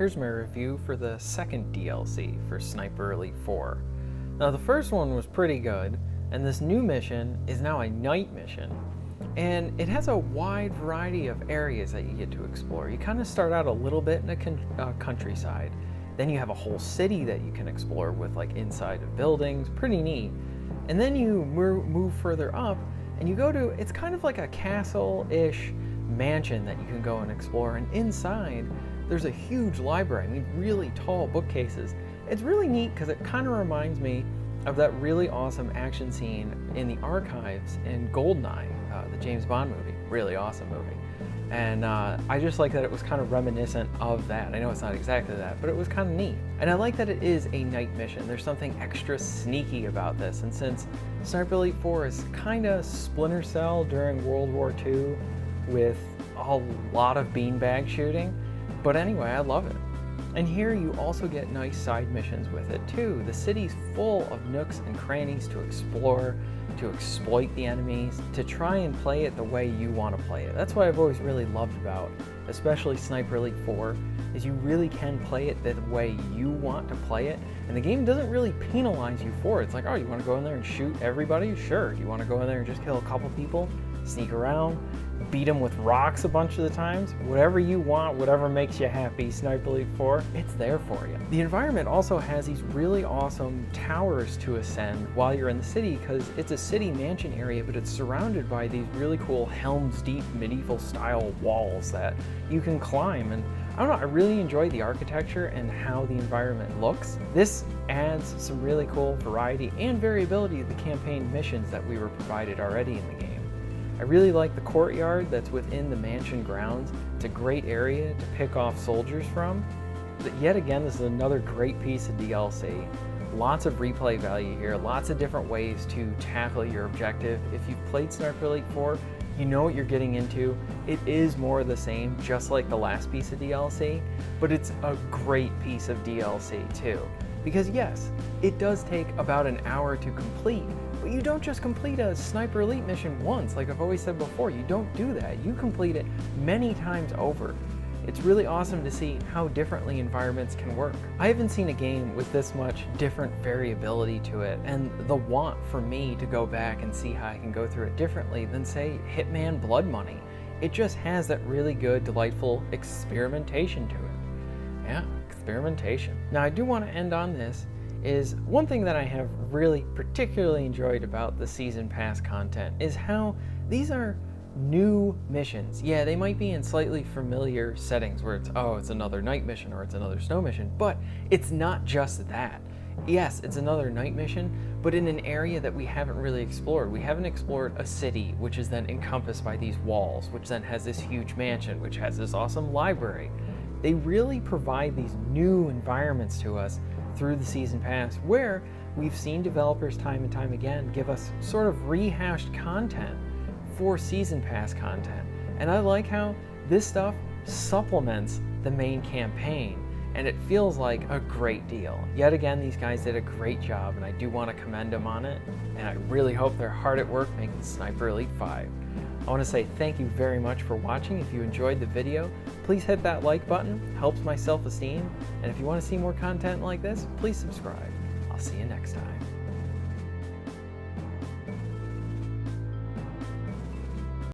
Here's my review for the second DLC for Sniper Elite 4. Now the first one was pretty good, and this new mission is now a night mission. And it has a wide variety of areas that you get to explore. You kind of start out a little bit in a countryside. Then you have a whole city that you can explore with like inside of buildings, pretty neat. And then you move further up and you go to, it's kind of like a castle-ish mansion that you can go and explore. And inside, there's a huge library. I mean, really tall bookcases. It's really neat because it kind of reminds me of that really awesome action scene in the archives in GoldenEye, the James Bond movie. Really awesome movie. And I just like that it was kind of reminiscent of that. I know it's not exactly that, but it was kind of neat. And I like that it is a night mission. There's something extra sneaky about this. And since Sniper Elite 4 is kind of Splinter Cell during World War II with a lot of beanbag shooting, but anyway, I love it. And here you also get nice side missions with it too. The city's full of nooks and crannies to explore, to exploit the enemies, to try and play it the way you want to play it. That's what I've always really loved about, especially Sniper Elite 4, is you really can play it the way you want to play it. And the game doesn't really penalize you for it. It's like, oh, you want to go in there and shoot everybody? Sure. You want to go in there and just kill a couple people, sneak around, beat them with rocks a bunch of the times? Whatever you want, whatever makes you happy, Sniper Elite 4, it's there for you. The environment also has these really awesome towers to ascend while you're in the city, because it's a city mansion area, but it's surrounded by these really cool Helm's Deep medieval style walls that you can climb. And I don't know, I really enjoy the architecture and how the environment looks. This adds some really cool variety and variability to the campaign missions that we were provided already in the game. I really like the courtyard that's within the mansion grounds. It's a great area to pick off soldiers from. But yet again, this is another great piece of DLC. Lots of replay value here, lots of different ways to tackle your objective. If you've played Sniper Elite 4, you know what you're getting into. It is more of the same, just like the last piece of DLC, but it's a great piece of DLC too. Because yes, it does take about an hour to complete, but you don't just complete a Sniper Elite mission once, like I've always said before. You don't do that. You complete it many times over. It's really awesome to see how differently environments can work. I haven't seen a game with this much different variability to it, and the want for me to go back and see how I can go through it differently than, say, Hitman Blood Money. It just has that really good, delightful experimentation to it. Yeah, experimentation. Now I do want to end on this, is one thing that I have really particularly enjoyed about the Season Pass content is how these are new missions. Yeah, they might be in slightly familiar settings where it's, oh, it's another night mission or it's another snow mission, but it's not just that. Yes, it's another night mission, but in an area that we haven't really explored. We haven't explored a city, which is then encompassed by these walls, which then has this huge mansion, which has this awesome library. They really provide these new environments to us through the Season Pass, where we've seen developers time and time again give us sort of rehashed content for Season Pass content. And I like how this stuff supplements the main campaign, and it feels like a great deal. Yet again, these guys did a great job, and I do want to commend them on it, and I really hope they're hard at work making Sniper Elite 5. I want to say thank you very much for watching. If you enjoyed the video, please hit that like button, helps my self-esteem, and if you want to see more content like this, please subscribe. I'll see you next time.